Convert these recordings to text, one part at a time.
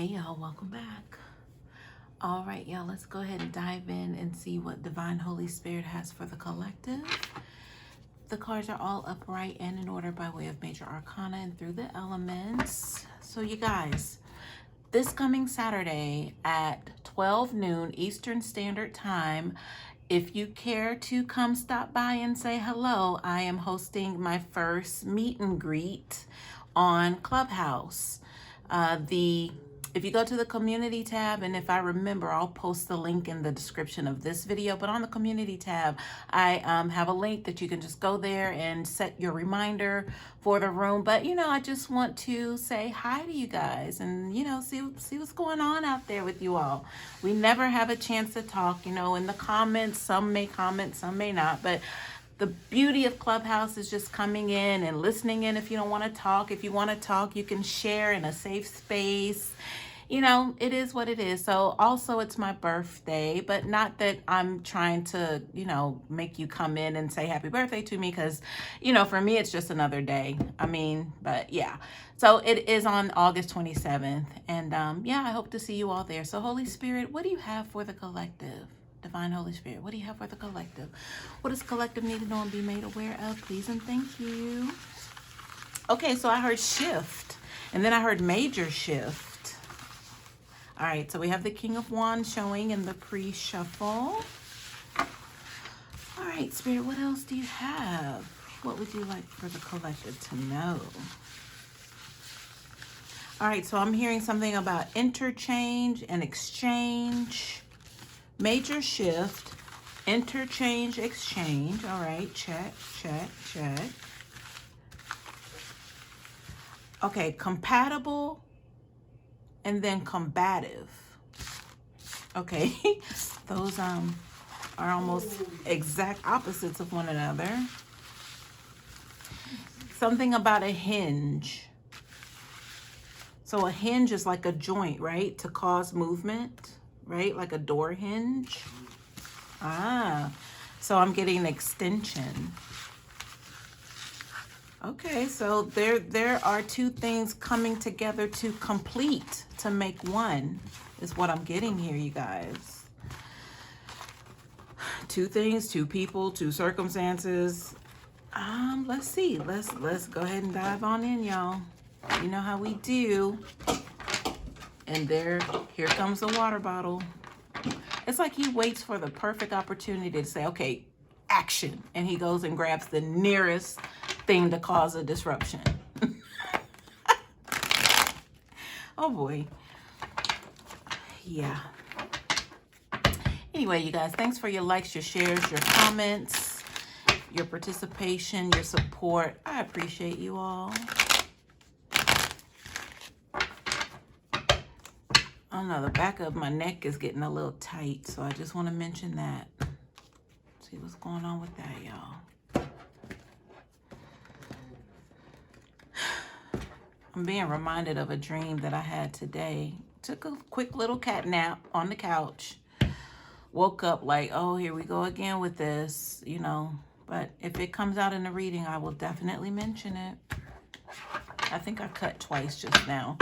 Hey y'all, welcome back. All right, y'all, let's go ahead and dive in and see what Divine Holy Spirit has for the collective. The cards are all upright and in order by way of major arcana and through the elements. So you guys, this coming Saturday at 12 noon Eastern Standard Time, if you care to come stop by and say hello, I am hosting my first meet and greet on Clubhouse. If you go to the community tab, and if I remember, I'll post the link in the description of this video, but on the community tab, I have a link that you can just go there and set your reminder for the room. But, I just want to say hi to you guys and, see what's going on out there with you all. We never have a chance to talk, in the comments. Some may comment, some may not, but the beauty of Clubhouse is just coming in and listening in if you don't want to talk. If you want to talk, you can share in a safe space. It is what it is. So also it's my birthday, but not that I'm trying to, make you come in and say happy birthday to me because, for me, it's just another day. But yeah. So it is on August 27th. And I hope to see you all there. So Holy Spirit, what do you have for the collective? Divine Holy Spirit, what do you have for the collective? What does collective need to know and be made aware of? Please and thank you. Okay, so I heard shift, and then I heard major shift. All right, so we have the King of Wands showing in the pre-shuffle. All right, Spirit, what else do you have? What would you like for the collective to know? All right, so I'm hearing something about interchange and exchange. Major shift, interchange, exchange. All right, check. Okay, compatible and then combative. Okay, those are almost exact opposites of one another. Something about a hinge. So a hinge is like a joint, right? To cause movement. Right? Like a door hinge. So I'm getting an extension. Okay, so there are two things coming together to complete, to make one, is what I'm getting here, you guys. Two things, two people, two circumstances. Let's see. Let's go ahead and dive on in, y'all. You know how we do. And here comes the water bottle. It's like he waits for the perfect opportunity to say, okay, action. And he goes and grabs the nearest thing to cause a disruption. Oh boy. Yeah. Anyway, you guys, thanks for your likes, your shares, your comments, your participation, your support. I appreciate you all. I don't know, the back of my neck is getting a little tight, so I just want to mention that. See what's going on with that, y'all. I'm being reminded of a dream that I had today. Took a quick little cat nap on the couch. Woke up like, oh, here we go again with this, But if it comes out in the reading, I will definitely mention it. I think I cut twice just now.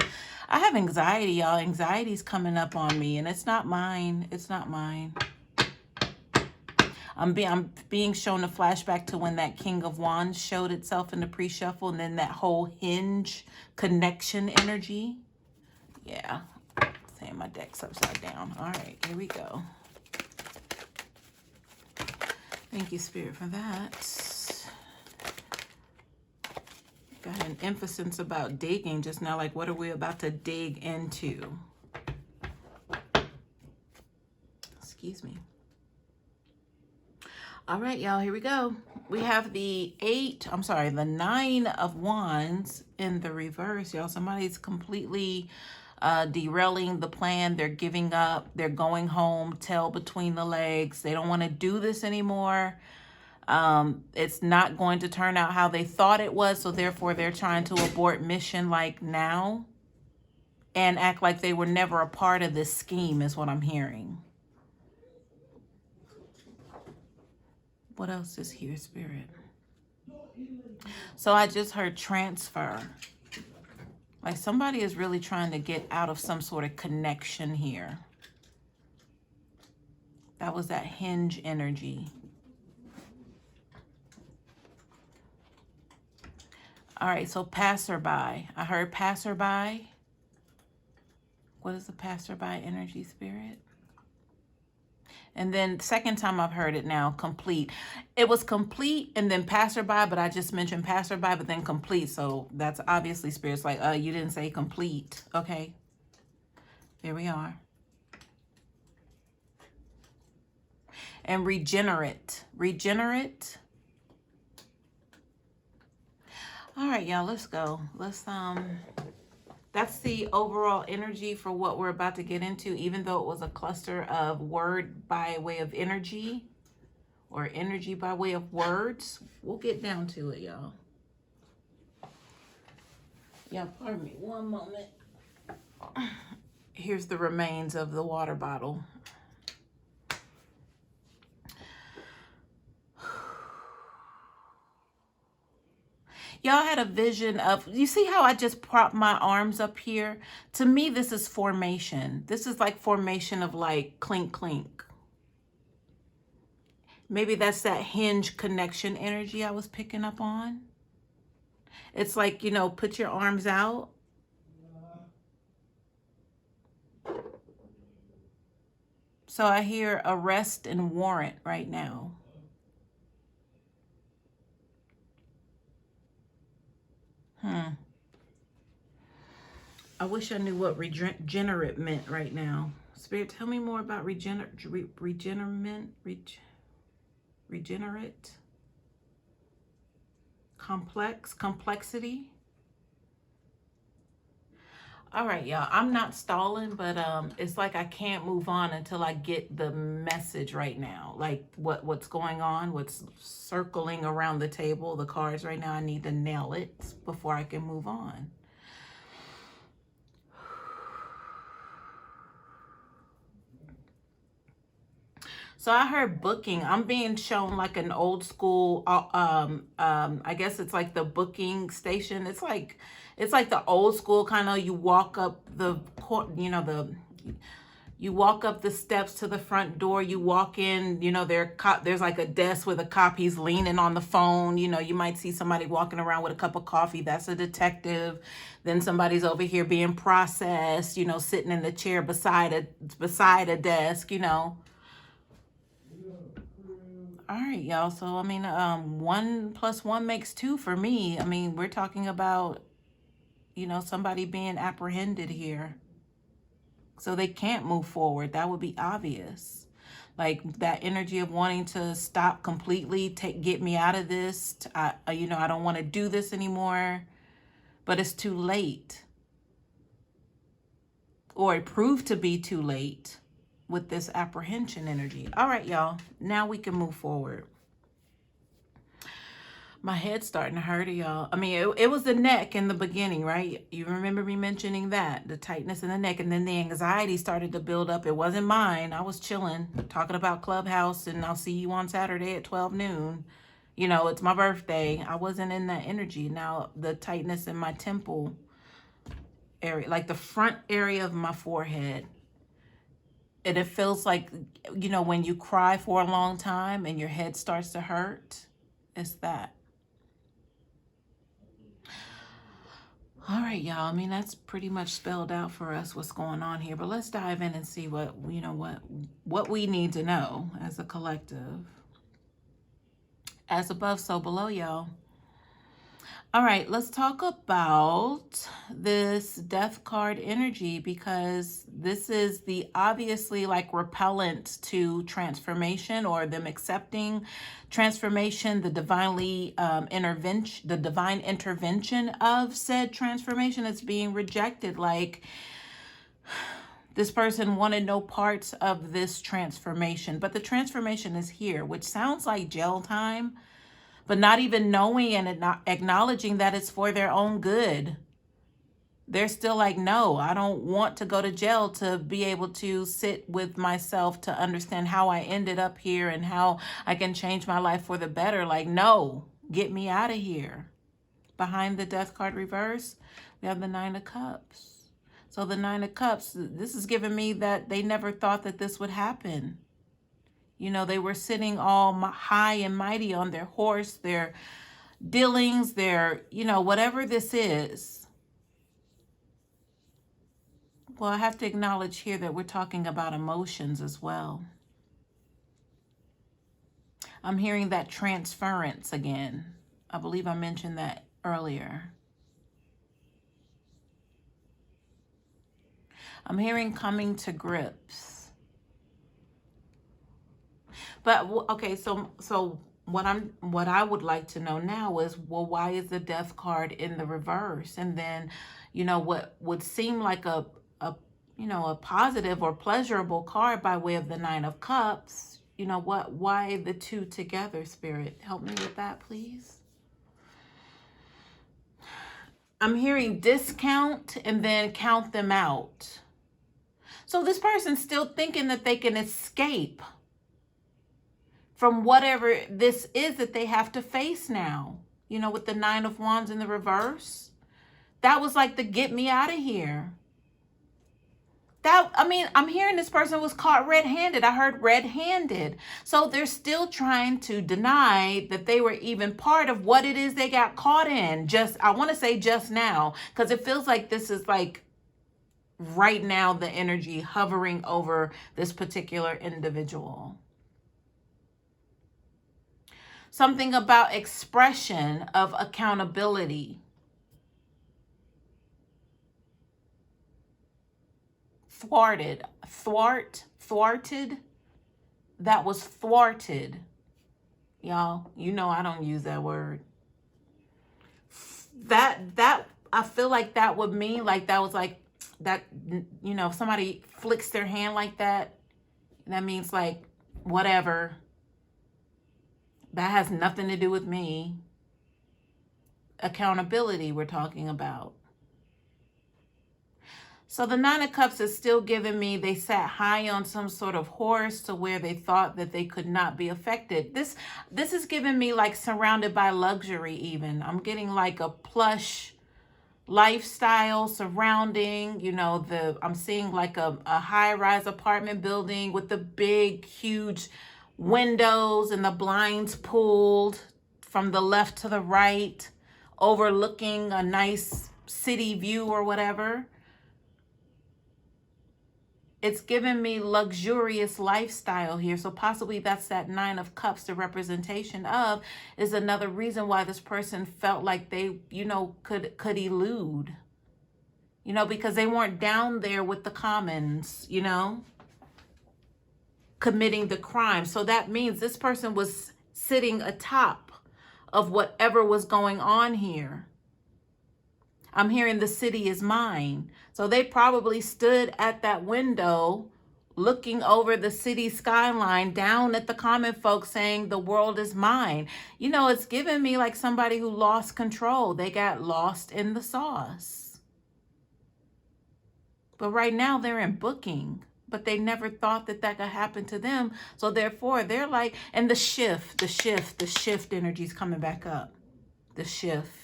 I have anxiety, y'all. Anxiety's coming up on me, and it's not mine. It's not mine. I'm being shown a flashback to when that King of Wands showed itself in the pre-shuffle, and then that whole hinge connection energy. Yeah. Saying my deck's upside down. All right, here we go. Thank you, Spirit, for that. Got an emphasis about digging just now, like what are we about to dig into? Excuse me. All right, y'all, here we go. We have the 9 of Wands in the reverse, y'all. Somebody's completely derailing the plan. They're giving up. They're going home, tail between the legs. They don't want to do this anymore. It's not going to turn out how they thought it was, so therefore they're trying to abort mission like now and act like they were never a part of this scheme is what I'm hearing. What else is here, Spirit? So I just heard transfer. Like somebody is really trying to get out of some sort of connection here. That was that hinge energy. All right, so passerby. I heard passerby. What is the passerby energy, Spirit? And then second time I've heard it now, complete. It was complete and then passerby, but I just mentioned passerby, but then complete. So that's obviously Spirit's like, you didn't say complete. Okay, there we are. And regenerate. Regenerate. All right, y'all, let's go. That's the overall energy for what we're about to get into, even though it was a cluster of word by way of energy or energy by way of words. We'll get down to it, y'all. Yeah, pardon me one moment. Here's the remains of the water bottle. Y'all had a vision of, you see how I just propped my arms up here? To me, this is formation. This is like formation of like clink, clink. Maybe that's that hinge connection energy I was picking up on. It's like, you know, put your arms out. So I hear arrest and warrant right now. I wish I knew what regenerate meant right now. Spirit, tell me more about regenerate. Complexity. All right, y'all. I'm not stalling, but it's like I can't move on until I get the message right now. Like what's going on, what's circling around the table, the cards right now. I need to nail it before I can move on. So I heard booking. I'm being shown like an old school, I guess it's like the booking station. It's like the old school kind of, you walk up the, you walk up the steps to the front door, you walk in, you know, there's like a desk with a cop, he's leaning on the phone. You know, you might see somebody walking around with a cup of coffee, that's a detective. Then somebody's over here being processed, you know, sitting in the chair beside a desk, you know. All right, y'all. So, I mean, 1 + 1 makes 2 for me. I mean, we're talking about, you know, somebody being apprehended here. So they can't move forward. That would be obvious. Like that energy of wanting to stop completely, get me out of this. I don't want to do this anymore, but it's too late. Or it proved to be too late with this apprehension energy. All right, y'all. Now we can move forward. My head's starting to hurt, y'all. I mean, it was the neck in the beginning, right? You remember me mentioning that, the tightness in the neck, and then the anxiety started to build up. It wasn't mine. I was chilling, talking about Clubhouse, and I'll see you on Saturday at 12 noon. You know, it's my birthday. I wasn't in that energy. Now, the tightness in my temple area, like the front area of my forehead, and it feels like, you know, when you cry for a long time and your head starts to hurt, it's that. All right, y'all. I mean, that's pretty much spelled out for us what's going on here. But let's dive in and see what we need to know as a collective. As above, so below, y'all. All right, let's talk about this death card energy, because this is the obviously like repellent to transformation or them accepting transformation, the divine intervention of said transformation is being rejected. Like this person wanted no parts of this transformation, but the transformation is here, which sounds like jail time. But not even knowing and not acknowledging that it's for their own good. They're still like, no, I don't want to go to jail to be able to sit with myself to understand how I ended up here and how I can change my life for the better. Like, no, get me out of here. behind the Death card reverse, we have the Nine of Cups. So the Nine of Cups, this is giving me that they never thought that this would happen. You know, they were sitting all high and mighty on their horse, their dealings, their, you know, whatever this is. Well, I have to acknowledge here that we're talking about emotions as well. I'm hearing that transference again. I believe I mentioned that earlier. I'm hearing coming to grips. But okay, so what I would like to know now is, well, why is the Death card in the reverse? And then, you know, what would seem like a you know, a positive or pleasurable card by way of the Nine of Cups, you know, why the two together, Spirit? Help me with that, please. I'm hearing discount and then count them out. So this person's still thinking that they can escape from whatever this is that they have to face now. You know, with the Nine of Wands in the reverse. That was like the get me out of here. That, I mean, I'm hearing this person was caught red-handed. I heard red-handed. So they're still trying to deny that they were even part of what it is they got caught in. I want to say just now, because it feels like this is like right now the energy hovering over this particular individual. Something about expression of accountability. Thwarted. That was thwarted. Y'all, you know I don't use that word. That I feel like that would mean like that was like that, you know, if somebody flicks their hand like that, that means like whatever. That has nothing to do with me. Accountability we're talking about. So the Nine of Cups is still giving me, they sat high on some sort of horse to where they thought that they could not be affected. This is giving me like surrounded by luxury even. I'm getting like a plush lifestyle surrounding, you know, I'm seeing like a high-rise apartment building with the big, huge windows and the blinds pulled from the left to the right, overlooking a nice city view or whatever. It's giving me luxurious lifestyle here. So possibly that's that Nine of Cups, the representation of, is another reason why this person felt like they, you know, could elude. You know, because they weren't down there with the commons, you know, committing the crime. So that means this person was sitting atop of whatever was going on here. I'm hearing the city is mine. So they probably stood at that window looking over the city skyline down at the common folks saying the world is mine. You know, it's giving me like somebody who lost control. They got lost in the sauce. But right now they're in booking. But they never thought that that could happen to them. So therefore they're like, and the shift energy is coming back up. The shift.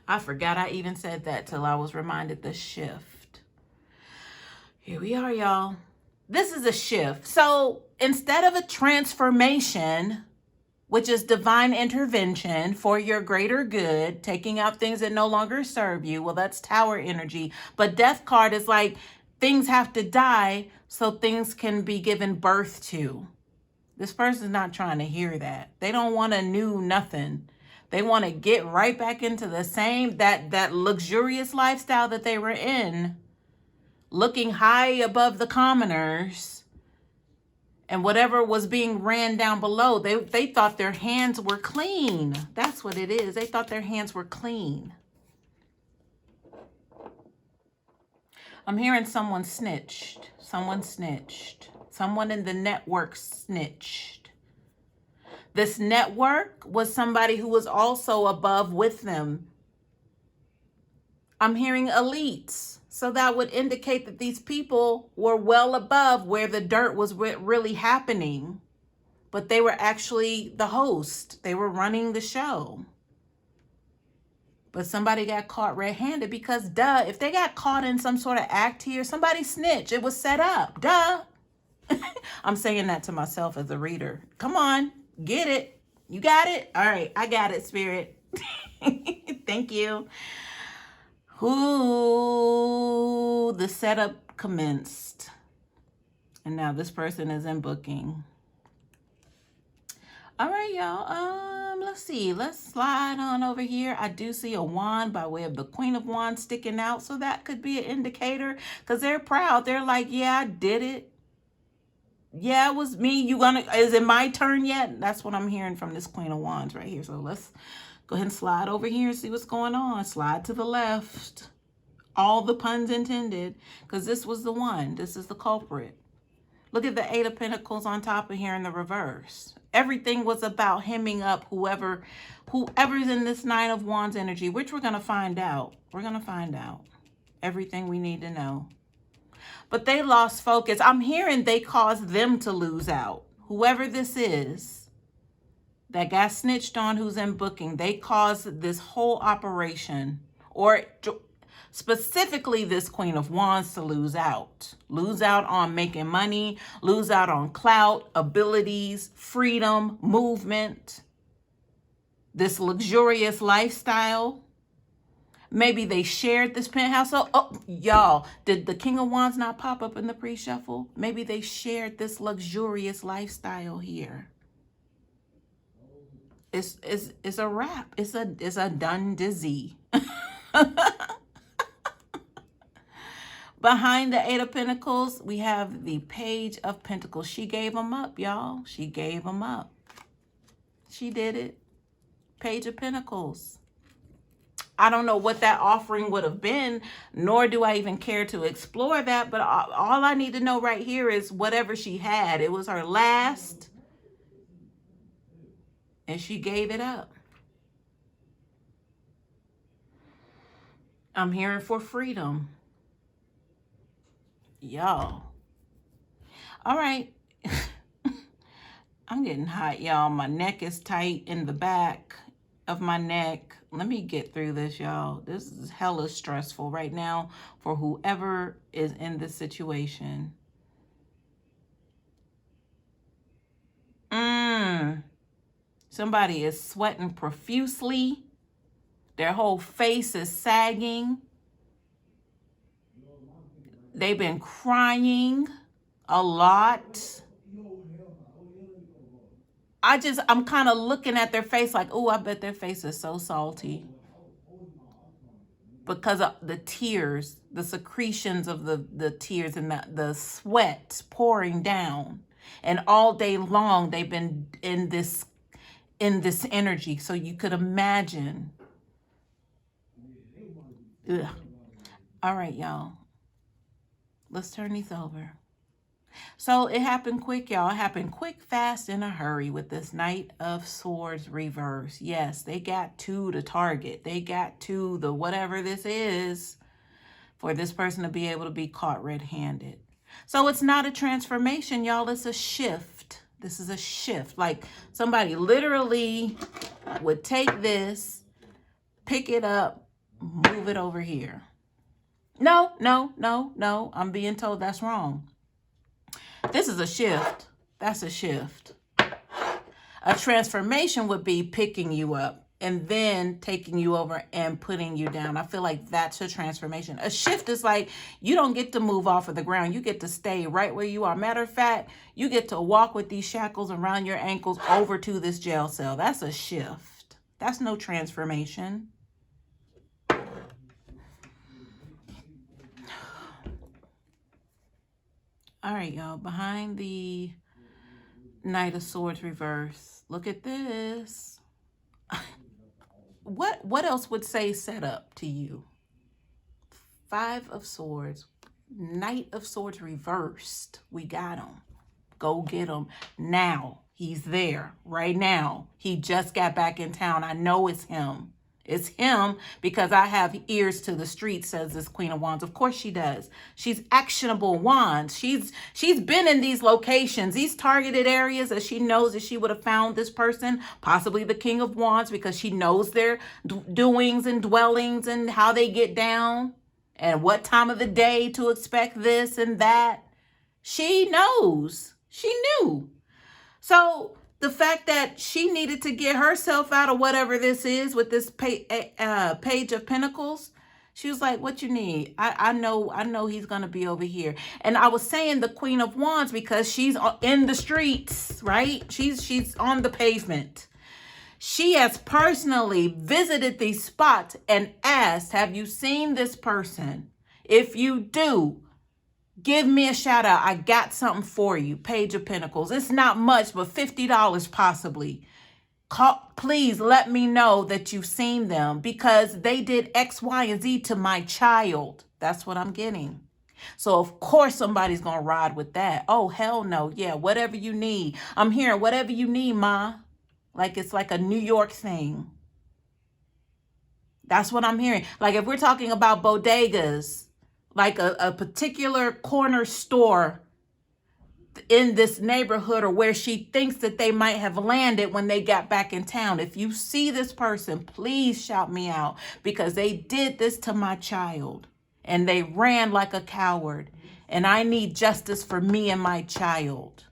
I forgot I even said that till I was reminded the shift. Here we are, y'all. This is a shift. So instead of a transformation, which is divine intervention for your greater good, taking out things that no longer serve you, well, that's Tower energy. But Death card is like things have to die so things can be given birth to. This person's not trying to hear that. They don't want a new nothing. They want to get right back into the same, that luxurious lifestyle that they were in, looking high above the commoners and whatever was being ran down below. They thought their hands were clean. That's what it is. They thought their hands were clean. I'm hearing someone snitched. Someone snitched. Someone in the network snitched. This network was somebody who was also above with them. I'm hearing elites. So that would indicate that these people were well above where the dirt was really happening. But they were actually the host. They were running the show. But somebody got caught red-handed because, duh, if they got caught in some sort of act here, somebody snitched. It was set up. Duh. I'm saying that to myself as a reader. Come on. Get it. You got it? All right. I got it, Spirit. Thank you. Ooh, the setup commenced. And now this person is in booking. All right, y'all. Let's see. Let's slide on over here. I do see a wand by way of the Queen of Wands sticking out. So that could be an indicator because they're proud. They're like, yeah, I did it. Yeah, it was me. Is it my turn yet? That's what I'm hearing from this Queen of Wands right here. So let's go ahead and slide over here and see what's going on. Slide to the left. All the puns intended, because this was the one. This is the culprit. Look at the Eight of Pentacles on top of here in the reverse. Everything was about hemming up whoever's in this Nine of Wands energy, which we're going to find out. We're going to find out everything we need to know. But they lost focus. I'm hearing they caused them to lose out. Whoever this is that got snitched on, who's in booking, they caused this whole operation, or specifically this Queen of Wands, to lose out. Lose out on making money, lose out on clout, abilities, freedom, movement, this luxurious lifestyle. Maybe they shared this penthouse. So, y'all, did the King of Wands not pop up in the pre-shuffle? Maybe they shared this luxurious lifestyle here. It's a wrap. It's a done dizzy. Behind the Eight of Pentacles, we have the Page of Pentacles. She gave them up, y'all. She gave them up. She did it. Page of Pentacles. I don't know what that offering would have been, nor do I even care to explore that. But all I need to know right here is whatever she had, it was her last, and she gave it up. I'm hearing for freedom. Y'all. All right. I'm getting hot, y'all. My neck is tight in the back of my neck. Let me get through this, y'all. This is hella stressful right now for whoever is in this situation. Somebody is sweating profusely. Their whole face is sagging. They've been crying a lot. I'm kind of looking at their face like, oh, I bet their face is so salty. Because of the tears, the secretions of the tears and the sweat pouring down. And all day long, they've been in this energy. So you could imagine. Ugh. All right, y'all. Let's turn these over. So it happened quick, y'all. It happened quick, fast, in a hurry with this Knight of Swords reverse. Yes, they got to the target. They got to the whatever this is for this person to be able to be caught red-handed. So it's not a transformation, y'all. It's a shift. This is a shift. Like somebody literally would take this, pick it up, move it over here. No. I'm being told that's wrong. This is a shift. That's a shift. A transformation would be picking you up and then taking you over and putting you down. I feel like that's a transformation. A shift is like you don't get to move off of the ground. You get to stay right where you are. Matter of fact, you get to walk with these shackles around your ankles over to this jail cell. That's a shift. That's no transformation. All right, y'all, behind the Knight of Swords reverse, look at this. What else would say set up to you? Five of Swords, Knight of Swords reversed. We got him. Go get him now. He's there right now. He just got back in town. I know it's him. It's him because I have ears to the street, says this Queen of Wands. Of course she does. She's actionable wands. She's been in these locations, these targeted areas that she knows that she would have found this person, possibly the King of Wands, because she knows their doings and dwellings and how they get down and what time of the day to expect this and that. She knows. She knew. So the fact that she needed to get herself out of whatever this is with this Page of Pentacles, she was like, what you need? I know he's going to be over here. And I was saying the Queen of Wands because she's in the streets, right? She's on the pavement. She has personally visited these spots and asked, have you seen this person? If you do, give me a shout out. I got something for you. Page of Pentacles. It's not much, but $50 possibly. Please let me know that you've seen them because they did X, Y, and Z to my child. That's what I'm getting. So of course somebody's going to ride with that. Oh, hell no. Yeah, whatever you need. I'm hearing whatever you need, ma. Like it's like a New York thing. That's what I'm hearing. Like if we're talking about bodegas, like a particular corner store in this neighborhood or where she thinks that they might have landed when they got back in town. If you see this person, please shout me out because they did this to my child and they ran like a coward and I need justice for me and my child.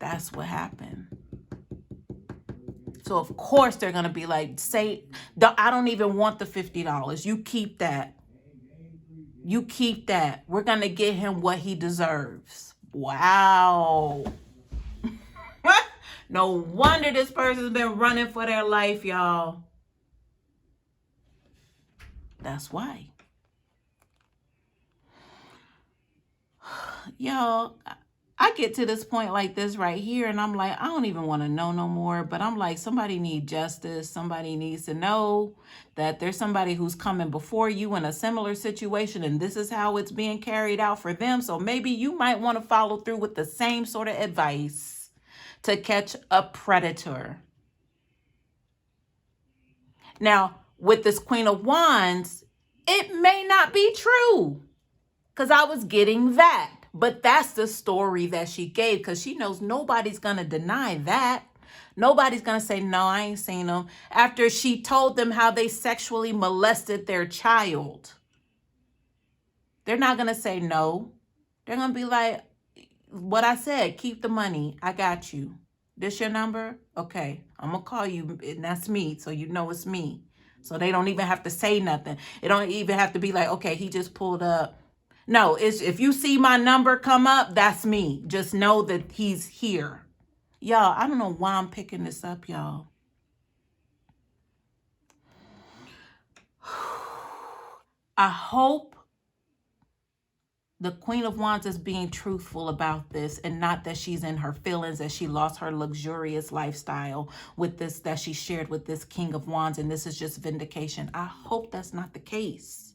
That's what happened. So of course they're going to be like, I don't even want the $50. You keep that. You keep that. We're going to get him what he deserves. Wow. No wonder this person's been running for their life, y'all. That's why. Y'all, I get to this point like this right here and I'm like, I don't even want to know no more. But I'm like, somebody needs justice. Somebody needs to know that there's somebody who's coming before you in a similar situation and this is how it's being carried out for them. So maybe you might want to follow through with the same sort of advice to catch a predator. Now, with this Queen of Wands, it may not be true because I was getting that. But that's the story that she gave because she knows nobody's going to deny that. Nobody's going to say, no, I ain't seen them. After she told them how they sexually molested their child. They're not going to say no. They're going to be like, what I said, keep the money. I got you. This your number? Okay, I'm going to call you. And that's me. So you know it's me. So they don't even have to say nothing. It don't even have to be like, okay, he just pulled up. No, it's if you see my number come up, that's me. Just know that he's here. Y'all, I don't know why I'm picking this up, y'all. I hope the Queen of Wands is being truthful about this and not that she's in her feelings, that she lost her luxurious lifestyle with this, that she shared with this King of Wands, and this is just vindication. I hope that's not the case.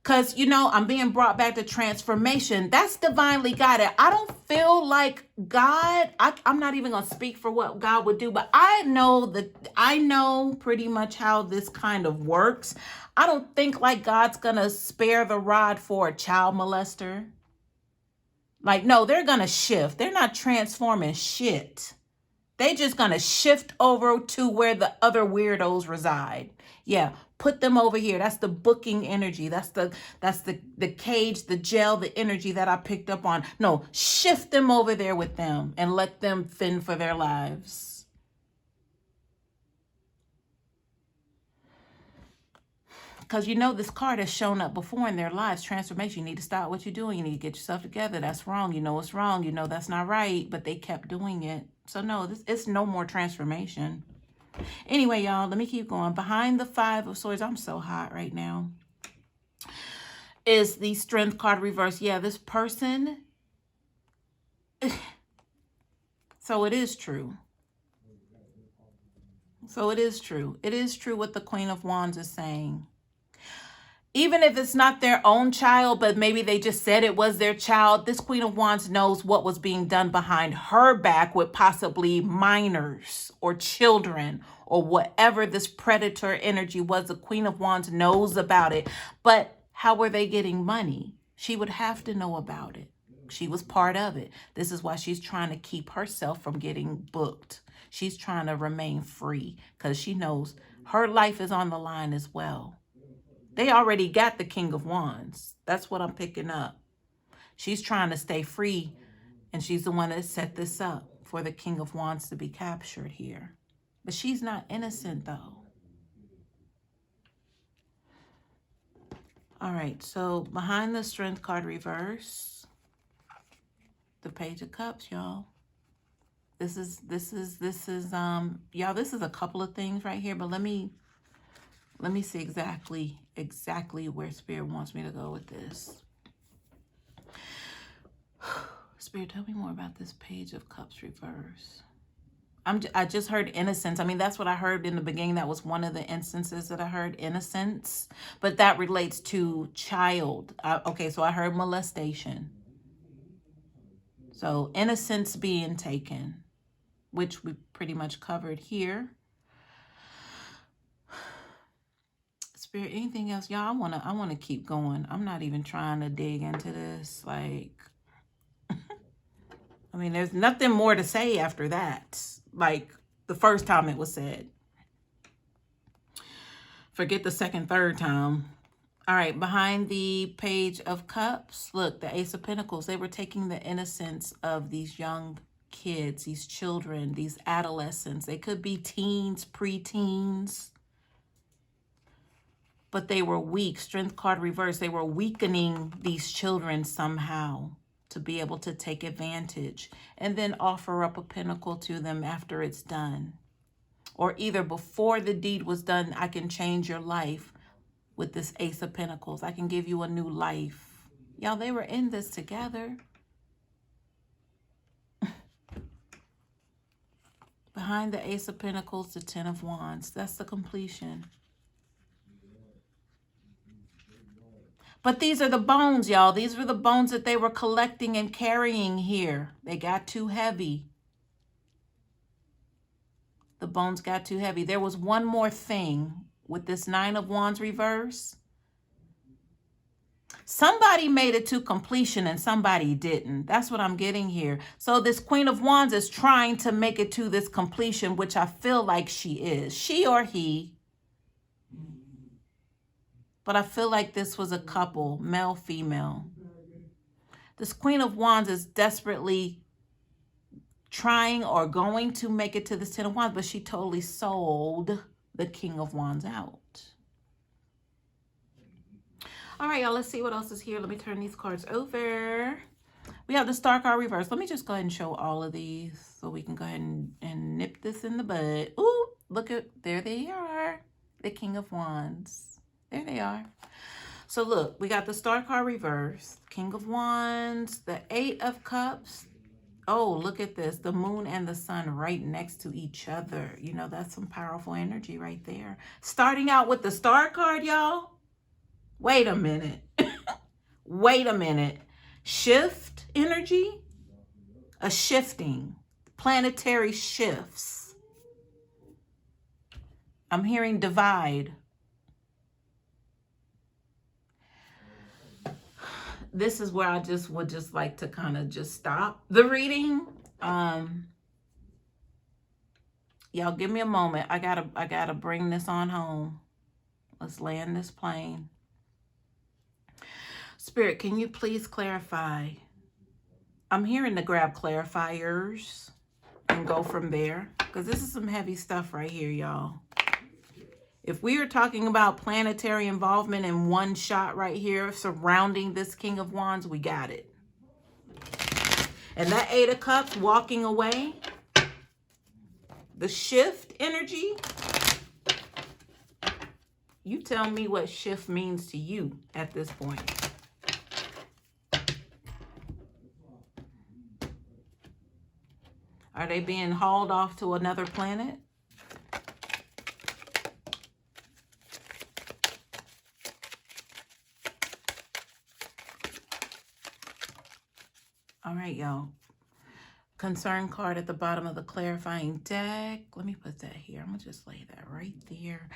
Because, you know, I'm being brought back to transformation. That's divinely guided. I don't feel like God, I'm not even going to speak for what God would do, but I know pretty much how this kind of works. I don't think like God's going to spare the rod for a child molester. Like, no, they're going to shift. They're not transforming shit. They just going to shift over to where the other weirdos reside. Yeah, put them over here. That's the booking energy. That's the cage, the gel, the energy that I picked up on. No, shift them over there with them and let them fend for their lives. Because you know this card has shown up before in their lives. Transformation. You need to stop what you're doing. You need to get yourself together. That's wrong. You know it's wrong. You know that's not right. But they kept doing it. So no, it's no more transformation. Anyway, y'all, let me keep going. Behind the Five of Swords, I'm so hot right now, is the Strength card reverse. Yeah, this person. So it is true. So it is true. It is true what the Queen of Wands is saying. Even if it's not their own child, but maybe they just said it was their child, this Queen of Wands knows what was being done behind her back with possibly minors or children or whatever this predator energy was. The Queen of Wands knows about it. But how were they getting money? She would have to know about it. She was part of it. This is why she's trying to keep herself from getting booked. She's trying to remain free because she knows her life is on the line as well. They already got the King of Wands. That's what I'm picking up. She's trying to stay free, and she's the one that set this up for the King of Wands to be captured here. But she's not innocent, though. All right, so behind the Strength card reverse, the Page of Cups, y'all. This is y'all, this is a couple of things right here, but let me see exactly where Spirit wants me to go with this. Spirit, tell me more about this Page of Cups reverse. I just heard innocence. I mean, that's what I heard in the beginning. That was one of the instances that I heard, innocence. But that relates to child. Okay, so I heard molestation. So innocence being taken, which we pretty much covered here. Spirit, anything else? Y'all, I wanna keep going. I'm not even trying to dig into this. Like, I mean, there's nothing more to say after that. Like the first time it was said. Forget the second, third time. All right, behind the Page of Cups, look, the Ace of Pentacles. They were taking the innocence of these young kids, these children, these adolescents. They could be teens, preteens. But they were weak. Strength card reverse. They were weakening these children somehow to be able to take advantage and then offer up a pinnacle to them after it's done. Or either before the deed was done, I can change your life with this Ace of Pentacles. I can give you a new life. Y'all, they were in this together. Behind the Ace of Pentacles, the Ten of Wands. That's the completion. But these are the bones, y'all. These were the bones that they were collecting and carrying here. They got too heavy. The bones got too heavy. There was one more thing with this Nine of Wands reverse. Somebody made it to completion and somebody didn't. That's what I'm getting here. So this Queen of Wands is trying to make it to this completion, which I feel like she is. She or he. But I feel like this was a couple, male, female. This Queen of Wands is desperately trying or going to make it to this Ten of Wands, but she totally sold the King of Wands out. All right, y'all, let's see what else is here. Let me turn these cards over. We have the Star card reverse. Let me just go ahead and show all of these so we can go ahead and nip this in the bud. Ooh, look at, there they are. The King of Wands. There they are. So look, we got the Star card reverse, King of Wands, the Eight of Cups. Oh, look at this. The moon and the sun right next to each other. You know, that's some powerful energy right there. Starting out with the Star card, y'all. Wait a minute. Wait a minute. Shift energy? A shifting. Planetary shifts. I'm hearing divide. This is where I would just like to kind of just stop the reading. Y'all give me a moment. I gotta bring this on home. Let's land this plane. Spirit, can you please clarify? I'm hearing to grab clarifiers and go from there, because this is some heavy stuff right here, y'all. If we are talking about planetary involvement in one shot right here surrounding this King of Wands, we got it. And that Eight of Cups walking away, the shift energy, you tell me what shift means to you at this point. Are they being hauled off to another planet? All right, y'all. Concern card at the bottom of the clarifying deck. Let me put that here. I'm going to just lay that right there.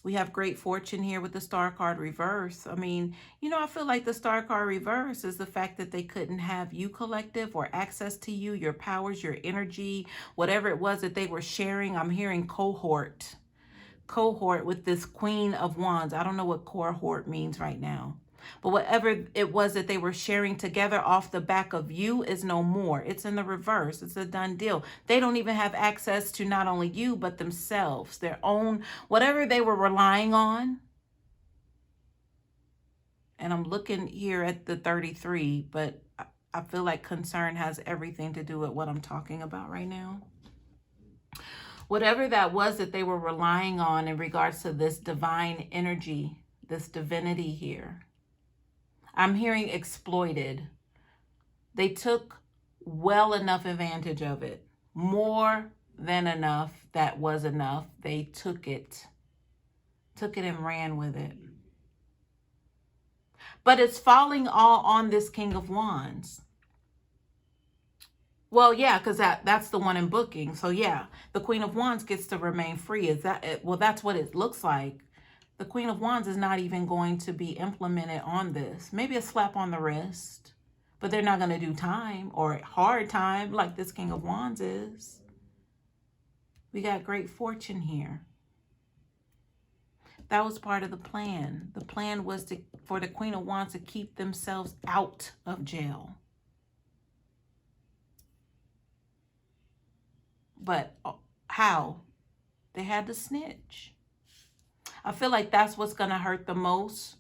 We have great fortune here with the star card reverse. I mean, you know, I feel like the star card reverse is the fact that they couldn't have you collective or access to you, your powers, your energy, whatever it was that they were sharing. I'm hearing cohort with this Queen of Wands. I don't know what cohort means right now. But whatever it was that they were sharing together off the back of you is no more. It's in the reverse. It's a done deal. They don't even have access to not only you, but themselves, their own, whatever they were relying on. And I'm looking here at the 33, but I feel like concern has everything to do with what I'm talking about right now. Whatever that was that they were relying on in regards to this divine energy, this divinity here, I'm hearing exploited. They took well enough advantage of it. More than enough that was enough. They took it and ran with it. But it's falling all on this King of Wands. Well, yeah, because that's the one in booking. So yeah, the Queen of Wands gets to remain free. Is that it? Well, that's what it looks like. The Queen of Wands is not even going to be implemented on this. Maybe a slap on the wrist, but they're not going to do time or hard time like this King of Wands is. We got great fortune here. That was part of the plan. The plan was for the Queen of Wands to keep themselves out of jail. But how? They had to snitch. I feel like that's what's going to hurt the most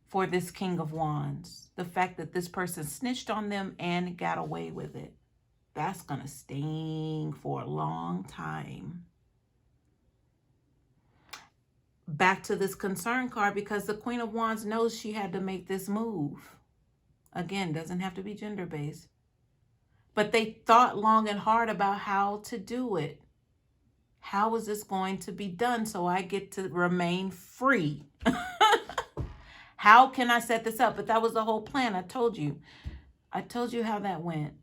for this King of Wands. The fact that this person snitched on them and got away with it. That's going to sting for a long time. Back to this concern card, because the Queen of Wands knows she had to make this move. Again, doesn't have to be gender-based. But they thought long and hard about how to do it. How is this going to be done so I get to remain free? How can I set this up? But that was the whole plan. I told you how that went.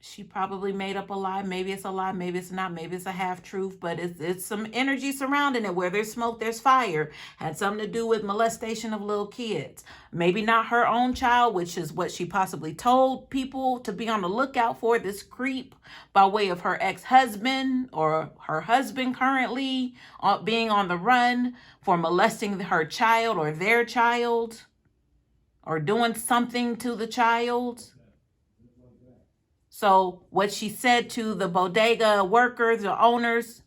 She probably made up a lie. Maybe it's a lie. Maybe it's not. Maybe it's a half truth. But it's some energy surrounding it. Where there's smoke, there's fire. Had something to do with molestation of little kids. Maybe not her own child, which is what she possibly told people to be on the lookout for. This creep by way of her ex-husband or her husband currently being on the run for molesting her child or their child or doing something to the child. So what she said to the bodega workers or owners,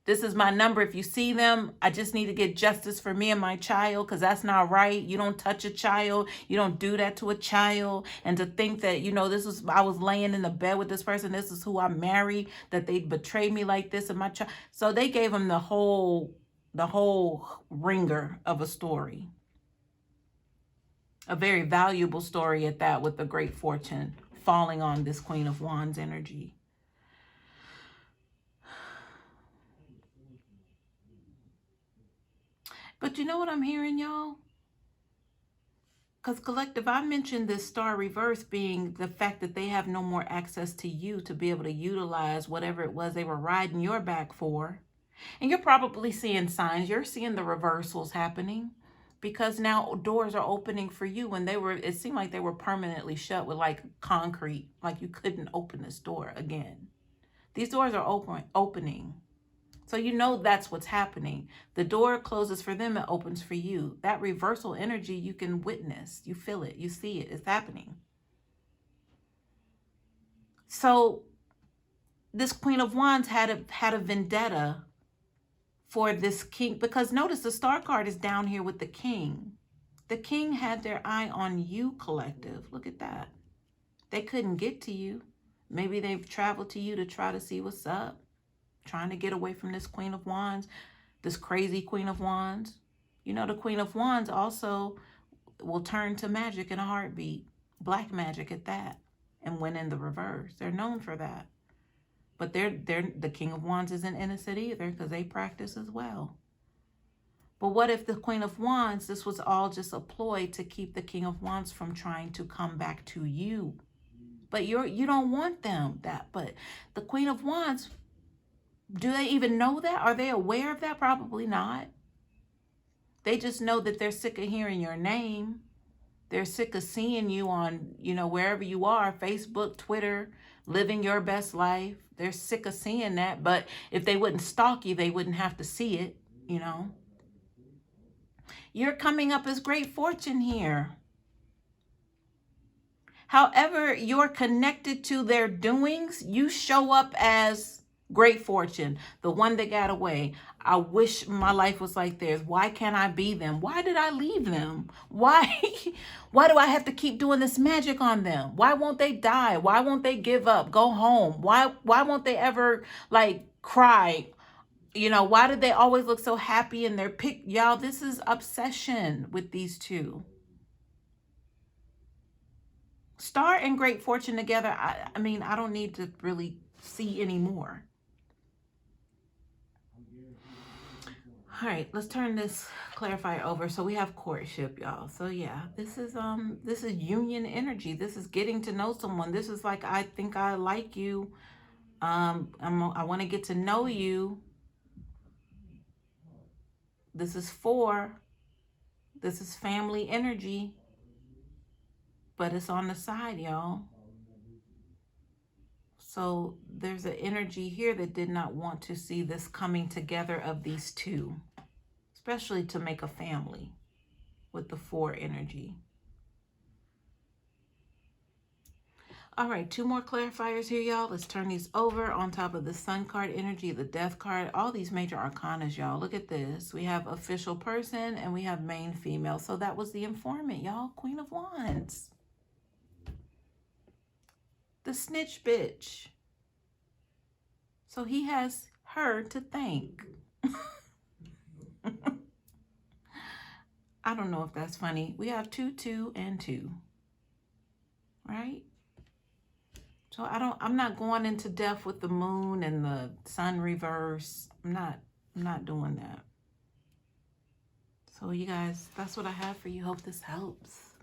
this is my number. If you see them, I just need to get justice for me and my child, because that's not right. You don't touch a child. You don't do that to a child. And to think that, you know, I was laying in the bed with this person. This is who I married, that they betrayed me like this and my child. So they gave him the whole ringer of a story. A very valuable story at that, with the great fortune falling on this Queen of Wands energy. But you know what I'm hearing, y'all? Because collective, I mentioned this star reverse being the fact that they have no more access to you to be able to utilize whatever it was they were riding your back for. And you're probably seeing signs. You're seeing the reversals happening. Because now doors are opening for you when it seemed like they were permanently shut with like concrete, like you couldn't open this door again. These doors are opening. So you know that's what's happening. The door closes for them, it opens for you. That reversal energy you can witness. You feel it, you see it, it's happening. So this Queen of Wands had a vendetta for this king, because notice the star card is down here with the king. The king had their eye on you, collective. Look at that. They couldn't get to you. Maybe they've traveled to you to try to see what's up, trying to get away from this Queen of Wands, this crazy Queen of Wands. You know, the Queen of Wands also will turn to magic in a heartbeat, black magic at that, and when in the reverse. They're known for that. But the King of Wands isn't innocent either, because they practice as well. But what if the Queen of Wands, this was all just a ploy to keep the King of Wands from trying to come back to you? But you don't want them that. But the Queen of Wands, do they even know that? Are they aware of that? Probably not. They just know that they're sick of hearing your name. They're sick of seeing you on, wherever you are, Facebook, Twitter, living your best life. They're sick of seeing that. But if they wouldn't stalk you, they wouldn't have to see it, You're coming up as great fortune here. However you're connected to their doings, you show up as great fortune, the one that got away. I wish my life was like theirs. Why can't I be them? Why did I leave them? Why do I have to keep doing this magic on them? Why won't they die? Why won't they give up, go home? Why won't they ever cry? Why do they always look so happy in their pic? Y'all, this is obsession with these two. Star and great fortune together. I mean, I don't need to really see anymore. All right, let's turn this clarifier over. So we have courtship, y'all. So yeah, this is union energy. This is getting to know someone. This is like, I think I like you. I want to get to know you. This is family energy. But it's on the side, y'all. So there's an energy here that did not want to see this coming together of these two, especially to make a family with the 4 energy. All right, 2 more clarifiers here, y'all. Let's turn these over on top of the Sun card energy, the Death card, all these major arcanas, y'all. Look at this. We have official person and we have main female. So that was the informant, y'all. Queen of Wands. The snitch bitch. So he has her to thank. I don't know if that's funny. We have 2, 2, and 2. Right? So I'm not going into depth with the moon and the sun reverse. I'm not doing that. So you guys, that's what I have for you. Hope this helps.